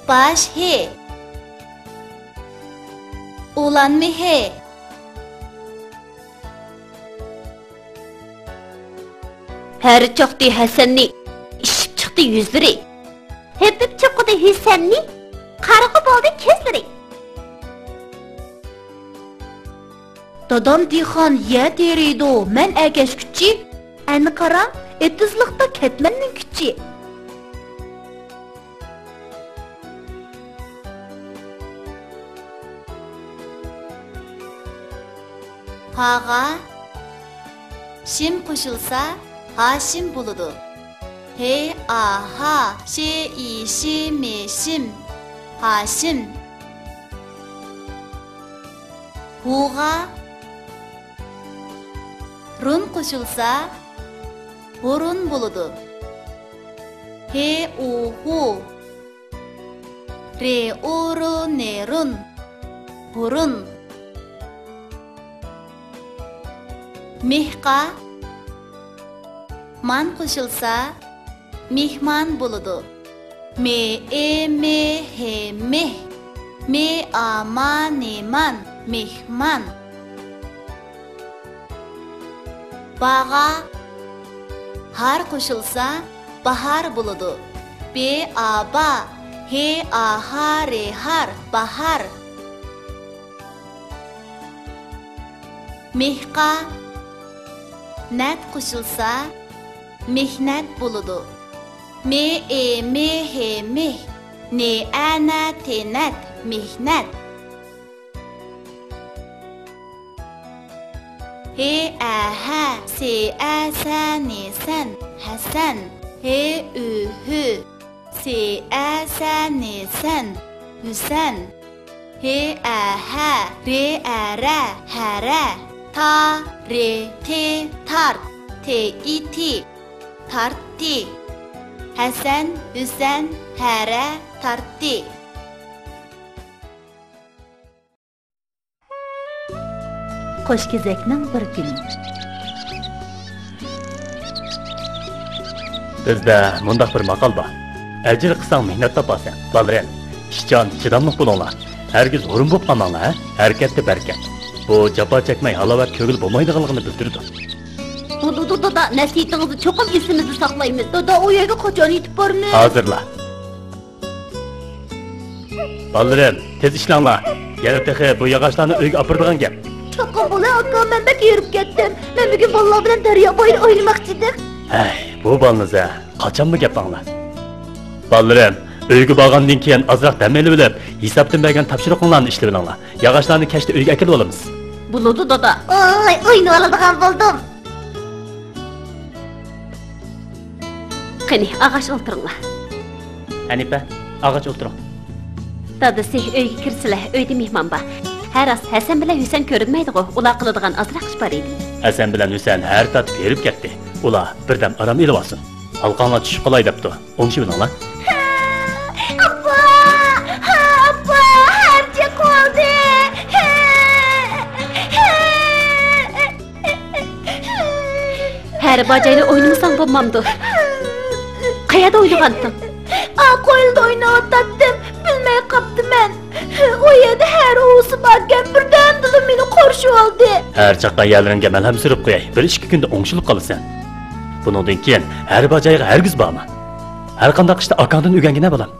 Baş he. Ulan mı he? Her çıktı Hasan'ni, işip çıktı yüzleri. Hepip çıktı Hasan'ni, karıqı boldu kezleri. Dadam dixan ya deriydi o, men əgəş küçü. Əni qaram, etizlikdə ketmennin küçü. Hağa, şim qoşulsa, haşim buludu. He, aha, şe, işi, meşim, haşim. Huğa, run qoşulsa, hurun buludu. He, uhu, re, uru, nerun, hurun. Mihqa, man qoşulsa, mihman buludu. Me, e, me, he, meh. Me, a, ma, ne, man, mihman. Bağa, har qoşulsa, bahar buludu. Be, a, ba, he, a, ha, re, har, bahar. Mihqa, nat qoşulsa, mehnat buludu. Me, e, me, he, meh. Ne, ana, tenat, mehnat. He, a, ha, se, a, sa, ne, san, hasan. He, ü, hü, se, a, sa, ne, san, hüsan. He, a, ha, re, a, ra, hara. Ta, re, te, tart, te, iti, tartti. Hasan, Hüsan, hara, tartti. Qo'shkezakning bir kuni. Bizda mundaq bir maqol bor. Ajr qilsang mehnat topasan. Balalar, ishchan, chidamliq bo'linglar. Hargiz o'rin bo'lib qolmanglar, harakatda barkat. Bu jafo chekmay halovat ko'ngil bo'lmaydiganligini bildirdi. Doda, nasihatingizni cho'qim esimizda saqlaymiz. Doda, o yerga qachon yetib bormiz? Hozirla. Balalar, tez ishlanglar. Yarib texi bu yog'ochlarni uyga opirdigan gap. Cho'qim bo'la, aka, men bak yurib ketdim. Men bugun bolalar bilan daryo bo'yida o'ynamoqchi edim. Hey, bu balınıza qachon bu gap anglar? Balalar, uyga borgandan keyin ozroq dam olib, hisobdan bergan topshiriqlarni ishlab olinglar. Yog'ochlarni kechda uyga kelib olamiz. Bo'ladi, doda. Oy, o'ynab oladigan bo'ldim. Qani, ağaç o'tiringlar. Hanifa, ağaç o'tiring. Dadasi uyga kirsilar, uyda mehmon bor. Har as Hasan bilan Hüsan ko'rinmaydi-ku, ular qiladigan ozroq ish bor edi. Hasan bilan Hüsan har tatib berib ketdi. Ular birdan aram elib olsin. Halqonga tushib qolay debdi. O'ngshi bilinglar. Appa! Ha, appa! Harcha qoldi. Har bajayla o'ynamasang bo'lmamdi. Qayerda o'ynaganding? Qo'yilda o'ynayotdim. Bilmay qopdim men. O yerda har o'zi borgan birdan dilim meni qorshib oldi. Har chaqqan yerlaringga malham surib qo'yay. 1-2 kunda o'ngshilib qolasan. Buningdan keyin har bajayga hargiz borma. Har qanday qishda akangdan o'rgangina bo'lam.